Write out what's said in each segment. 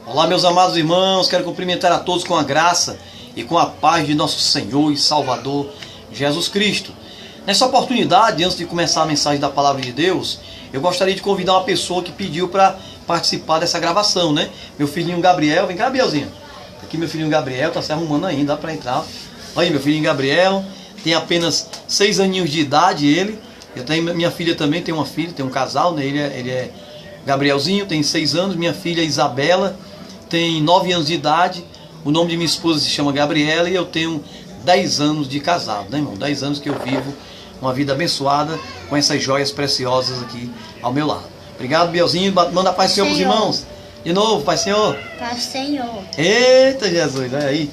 Olá, meus amados irmãos, quero cumprimentar a todos com a graça e com a paz de nosso Senhor e Salvador Jesus Cristo. Nessa oportunidade, antes de começar a mensagem da Palavra de Deus, eu gostaria de convidar uma pessoa que pediu para participar dessa gravação, né? Meu filhinho Gabriel, vem cá, Gabrielzinho. Aqui meu filhinho Gabriel, tá se arrumando ainda, dá para entrar. Olha aí, meu filhinho Gabriel, tem apenas 6 aninhos de idade ele. Eu tenho, minha filha também tem uma filha, tem um casal, né? Ele é Gabrielzinho, tem 6 anos, minha filha Isabela tem 9 anos de idade, o nome de minha esposa se chama Gabriela e eu tenho 10 anos de casado, né, irmão? 10 anos que eu vivo uma vida abençoada com essas joias preciosas aqui ao meu lado. Obrigado, Bielzinho, manda paz Senhor para os irmãos. De novo, Pai Senhor. Pai Senhor. Eita Jesus, olha aí,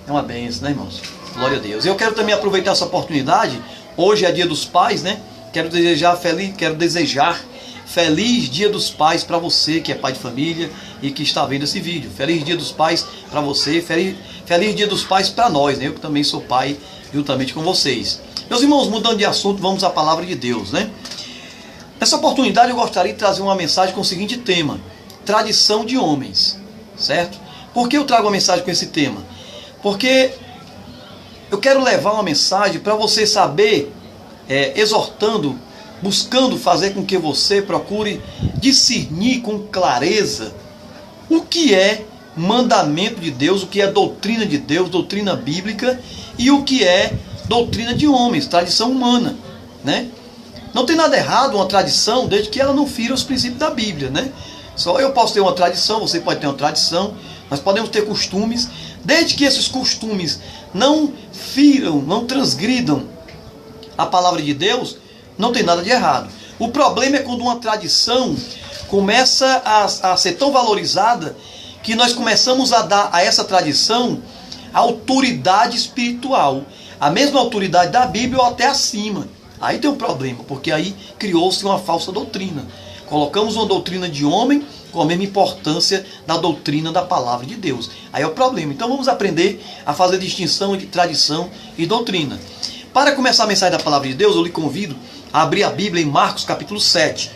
é uma bênção, né, irmãos? Glória a Deus. Eu quero também aproveitar essa oportunidade, hoje é dia dos pais, né? Quero desejar feliz Dia dos Pais para você que é pai de família e que está vendo esse vídeo. Feliz Dia dos Pais para você, feliz Dia dos Pais para nós, né? Eu que também sou pai juntamente com vocês. Meus irmãos, mudando de assunto, vamos à palavra de Deus, né? Nessa oportunidade eu gostaria de trazer uma mensagem com o seguinte tema: tradição de homens, certo? Por que eu trago uma mensagem com esse tema? Porque eu quero levar uma mensagem para você saber, exortando, buscando fazer com que você procure discernir com clareza o que é mandamento de Deus, o que é doutrina de Deus, doutrina bíblica, e o que é doutrina de homens, tradição humana, né? Não tem nada errado uma tradição, desde que ela não fira os princípios da Bíblia, né? Só eu posso ter uma tradição, você pode ter uma tradição, nós podemos ter costumes, desde que esses costumes não firam, não transgridam a palavra de Deus, não tem nada de errado. O problema é quando uma tradição começa a ser tão valorizada que nós começamos a dar a essa tradição autoridade espiritual, a mesma autoridade da Bíblia ou até acima. Aí tem um problema, porque aí criou-se uma falsa doutrina. Colocamos uma doutrina de homem com a mesma importância da doutrina da palavra de Deus. Aí é o problema. Então vamos aprender a fazer distinção entre tradição e doutrina. Para começar a mensagem da palavra de Deus, eu lhe convido a abrir a Bíblia em Marcos capítulo 7.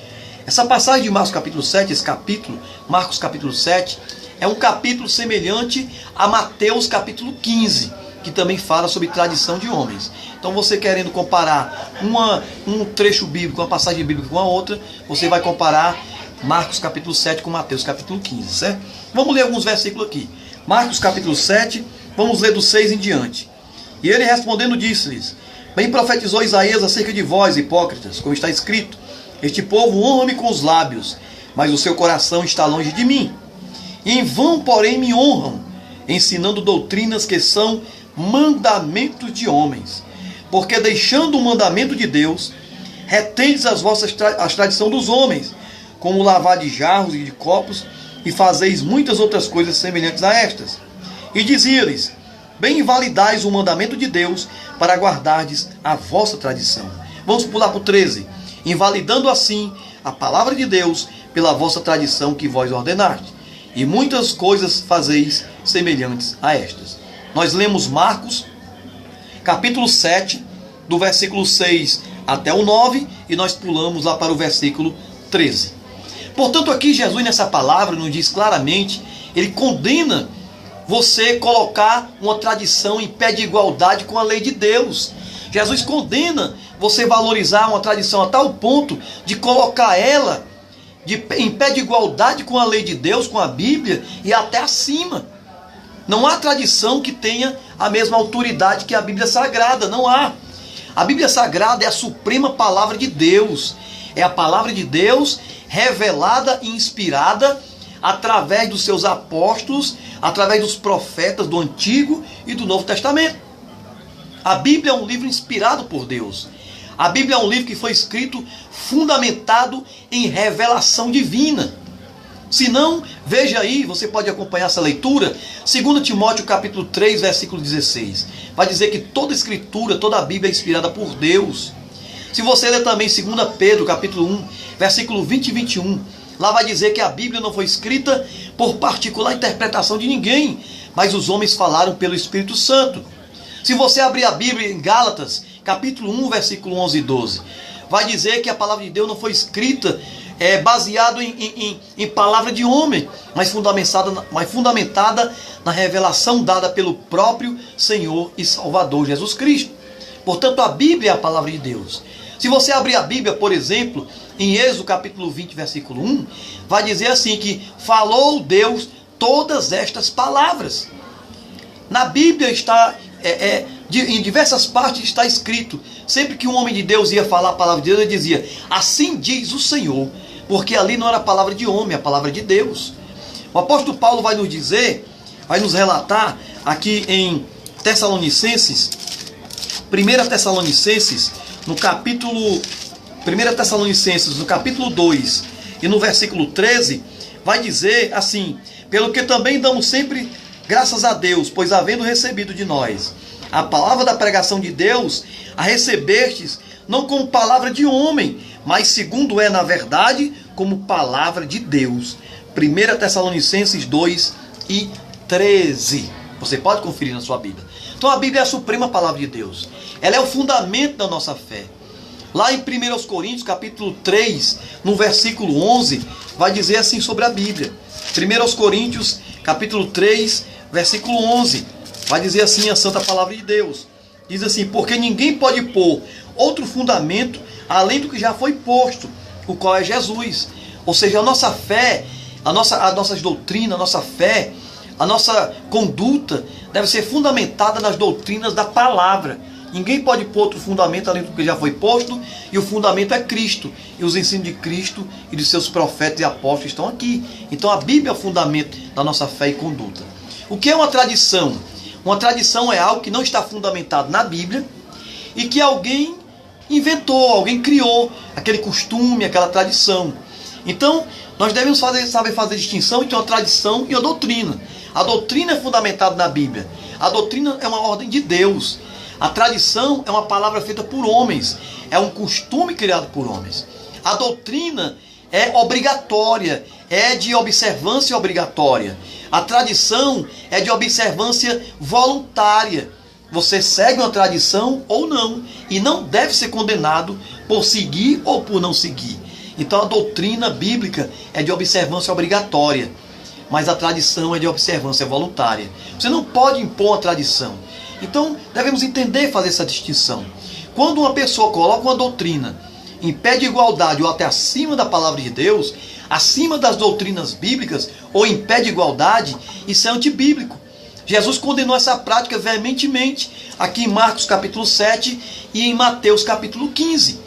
Essa passagem de Marcos capítulo 7, esse capítulo, Marcos capítulo 7, é um capítulo semelhante a Mateus capítulo 15, que também fala sobre tradição de homens. Então você querendo comparar um trecho bíblico, uma passagem bíblica com a outra, você vai comparar Marcos capítulo 7 com Mateus capítulo 15, certo? Vamos ler alguns versículos aqui. Marcos capítulo 7, vamos ler do 6 em diante. E ele respondendo disse-lhes: bem profetizou Isaías acerca de vós, hipócritas, como está escrito: este povo honra-me com os lábios, mas o seu coração está longe de mim. E em vão, porém, me honram, ensinando doutrinas que são mandamentos de homens. Porque deixando o mandamento de Deus, retendes as tradições dos homens, como o lavar de jarros e de copos, e fazeis muitas outras coisas semelhantes a estas. E dizia-lhes: bem invalidais o mandamento de Deus para guardardes a vossa tradição. Vamos pular para o 13. Invalidando assim a palavra de Deus pela vossa tradição que vós ordenastes. E muitas coisas fazeis semelhantes a estas. Nós lemos Marcos, capítulo 7, do versículo 6 até o 9, e nós pulamos lá para o versículo 13. Portanto, aqui Jesus nessa palavra nos diz claramente, ele condena você colocar uma tradição em pé de igualdade com a lei de Deus. Jesus condena você valorizar uma tradição a tal ponto de colocar ela em pé de igualdade com a lei de Deus, com a Bíblia e até acima. Não há tradição que tenha a mesma autoridade que a Bíblia Sagrada, não há. A Bíblia Sagrada é a suprema palavra de Deus. É a palavra de Deus revelada e inspirada através dos seus apóstolos, através dos profetas do Antigo e do Novo Testamento. A Bíblia é um livro inspirado por Deus. A Bíblia é um livro que foi escrito fundamentado em revelação divina. Se não, veja aí, você pode acompanhar essa leitura, 2 Timóteo capítulo 3, versículo 16. Vai dizer que toda escritura, toda a Bíblia é inspirada por Deus. Se você ler também 2 Pedro capítulo 1, versículo 20 e 21, lá vai dizer que a Bíblia não foi escrita por particular interpretação de ninguém, mas os homens falaram pelo Espírito Santo. Se você abrir a Bíblia em Gálatas, capítulo 1, versículo 11 e 12, vai dizer que a palavra de Deus não foi escrita baseado em palavra de homem, mas fundamentada na revelação dada pelo próprio Senhor e Salvador Jesus Cristo. Portanto, a Bíblia é a palavra de Deus. Se você abrir a Bíblia, por exemplo, em Êxodo capítulo 20, versículo 1, vai dizer assim que falou Deus todas estas palavras. Na Bíblia está, em diversas partes está escrito, sempre que um homem de Deus ia falar a palavra de Deus, ele dizia, assim diz o Senhor, porque ali não era a palavra de homem, a palavra de Deus. O apóstolo Paulo vai nos dizer, vai nos relatar aqui em Tessalonicenses, 1 Tessalonicenses, no capítulo 2 e no versículo 13, vai dizer assim, pelo que também damos sempre graças a Deus, pois havendo recebido de nós a palavra da pregação de Deus, a recebestes não como palavra de homem, mas segundo é na verdade, como palavra de Deus. 1 Tessalonicenses 2 e 13. Você pode conferir na sua Bíblia. Então a Bíblia é a suprema palavra de Deus. Ela é o fundamento da nossa fé. Lá em 1 Coríntios, capítulo 3, no versículo 11, vai dizer assim sobre a Bíblia. 1 Coríntios, capítulo 3, versículo 11. Vai dizer assim a santa palavra de Deus. Diz assim, porque ninguém pode pôr outro fundamento além do que já foi posto, o qual é Jesus. Ou seja, a nossa fé, a nossa doutrina, a nossa fé, a nossa conduta deve ser fundamentada nas doutrinas da palavra. Ninguém pode pôr outro fundamento além do que já foi posto, e o fundamento é Cristo. E os ensinos de Cristo e de seus profetas e apóstolos estão aqui. Então a Bíblia é o fundamento da nossa fé e conduta. O que é uma tradição? Uma tradição é algo que não está fundamentado na Bíblia e que alguém inventou, alguém criou aquele costume, aquela tradição. Então, nós devemos saber fazer distinção entre uma tradição e uma doutrina. A doutrina é fundamentada na Bíblia. A doutrina é uma ordem de Deus. A tradição é uma palavra feita por homens. É um costume criado por homens. A doutrina é obrigatória, é de observância obrigatória. A tradição é de observância voluntária. Você segue uma tradição ou não, e não deve ser condenado por seguir ou por não seguir. Então a doutrina bíblica é de observância obrigatória, mas a tradição é de observância voluntária. Você não pode impor uma tradição. Então devemos entender e fazer essa distinção. Quando uma pessoa coloca uma doutrina em pé de igualdade ou até acima da palavra de Deus, acima das doutrinas bíblicas ou em pé de igualdade, isso é antibíblico. Jesus condenou essa prática veementemente aqui em Marcos capítulo 7 e em Mateus capítulo 15.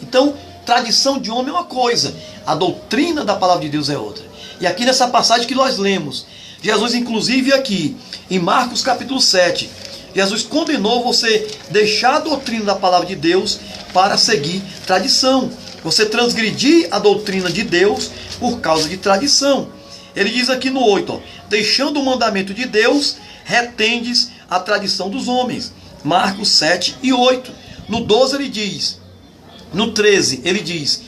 Então, tradição de homem é uma coisa, a doutrina da palavra de Deus é outra. E aqui nessa passagem que nós lemos, Jesus inclusive aqui em Marcos capítulo 7, Jesus condenou você deixar a doutrina da palavra de Deus para seguir tradição. Você transgredir a doutrina de Deus por causa de tradição. Ele diz aqui no 8, ó, deixando o mandamento de Deus, retendes a tradição dos homens. Marcos 7 e 8. No 12 ele diz, no 13 ele diz,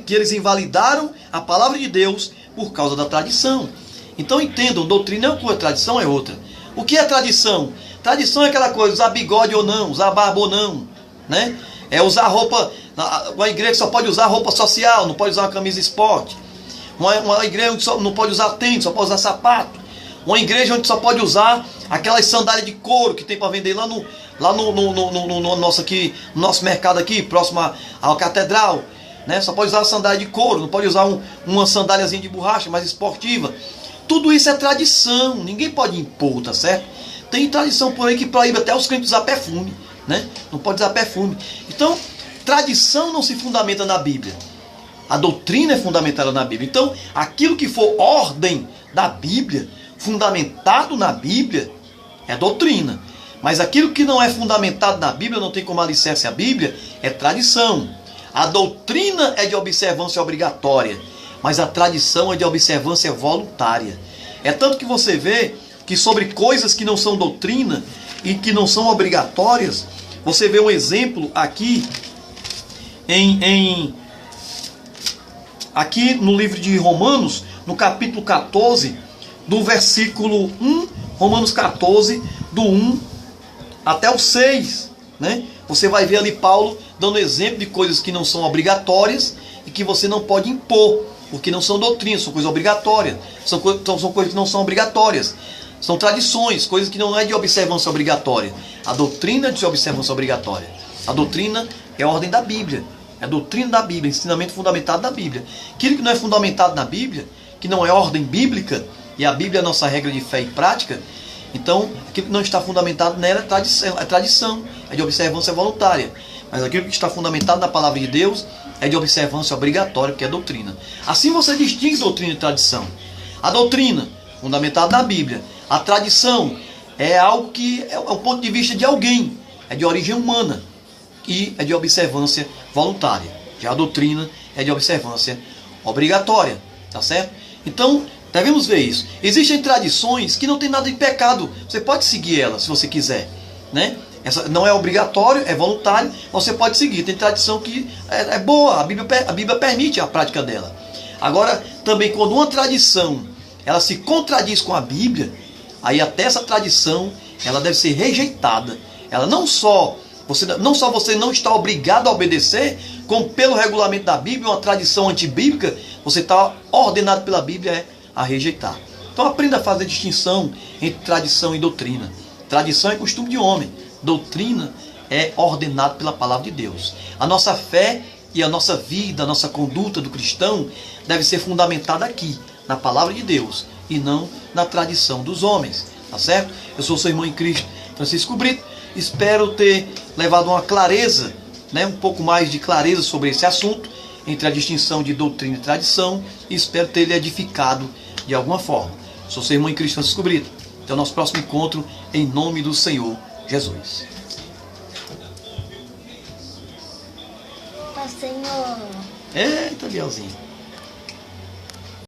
que eles invalidaram a palavra de Deus por causa da tradição. Então entendam, doutrina é uma coisa, tradição é outra. O que é tradição? Tradição é aquela coisa, usar bigode ou não, usar barba ou não, né? É usar roupa, uma igreja só pode usar roupa social, não pode usar uma camisa esporte. Uma igreja onde só não pode usar tênis, só pode usar sapato. Uma igreja onde só pode usar aquelas sandálias de couro que tem para vender lá no nosso mercado aqui, próximo à catedral, né? Só pode usar a sandália de couro, não pode usar uma sandáliazinha de borracha mais esportiva. Tudo isso é tradição, ninguém pode impor, tá certo? Tem tradição por aí que proíbe até os crentes usar perfume, né? Não pode usar perfume. Então, tradição não se fundamenta na Bíblia. A doutrina é fundamentada na Bíblia. Então, aquilo que for ordem da Bíblia, fundamentado na Bíblia, é doutrina. Mas aquilo que não é fundamentado na Bíblia, não tem como alicerce a Bíblia, é tradição. A doutrina é de observância obrigatória, mas a tradição é de observância voluntária. É tanto que você vê que sobre coisas que não são doutrina e que não são obrigatórias, você vê um exemplo aqui aqui no livro de Romanos, no capítulo 14, do versículo 1, Romanos 14, do 1 até o 6, né? Você vai ver ali Paulo dando exemplo de coisas que não são obrigatórias e que você não pode impor, porque não são doutrinas, são coisas obrigatórias, são coisas que não são obrigatórias, são tradições, coisas que não é de observância obrigatória. A doutrina é de observância obrigatória. A doutrina é a ordem da Bíblia, é a doutrina da Bíblia, ensinamento fundamentado da Bíblia. Aquilo que não é fundamentado na Bíblia, que não é ordem bíblica, e a Bíblia é a nossa regra de fé e prática, então aquilo que não está fundamentado nela é tradição, é de observância voluntária. Mas aquilo que está fundamentado na palavra de Deus é de observância obrigatória, porque é doutrina. Assim você distingue doutrina e tradição. A doutrina, fundamentada na Bíblia. A tradição é algo que é o ponto de vista de alguém, é de origem humana e é de observância voluntária. Já a doutrina é de observância obrigatória, tá certo? Então, devemos ver isso. Existem tradições que não tem nada de pecado. Você pode seguir elas se você quiser, né? Essa não é obrigatório, é voluntário, você pode seguir. Tem tradição que é boa, a Bíblia permite a prática dela. Agora, também quando uma tradição ela se contradiz com a Bíblia, aí até essa tradição ela deve ser rejeitada. Ela não só você não está obrigado a obedecer, como pelo regulamento da Bíblia, uma tradição antibíblica, você está ordenado pela Bíblia a rejeitar. Então aprenda a fazer distinção entre tradição e doutrina. Tradição é costume de homem. Doutrina é ordenado pela palavra de Deus. A nossa fé e a nossa vida, a nossa conduta do cristão deve ser fundamentada aqui, na palavra de Deus, e não na tradição dos homens. Tá certo? Eu sou seu irmão em Cristo, Francisco Brito. Espero ter levado uma clareza, né, um pouco mais de clareza sobre esse assunto, entre a distinção de doutrina e tradição, e espero ter lhe edificado de alguma forma. Sou seu irmão em Cristo, Francisco Brito. Até o nosso próximo encontro, em nome do Senhor Jesus. Senhor. Eita, Bielzinho.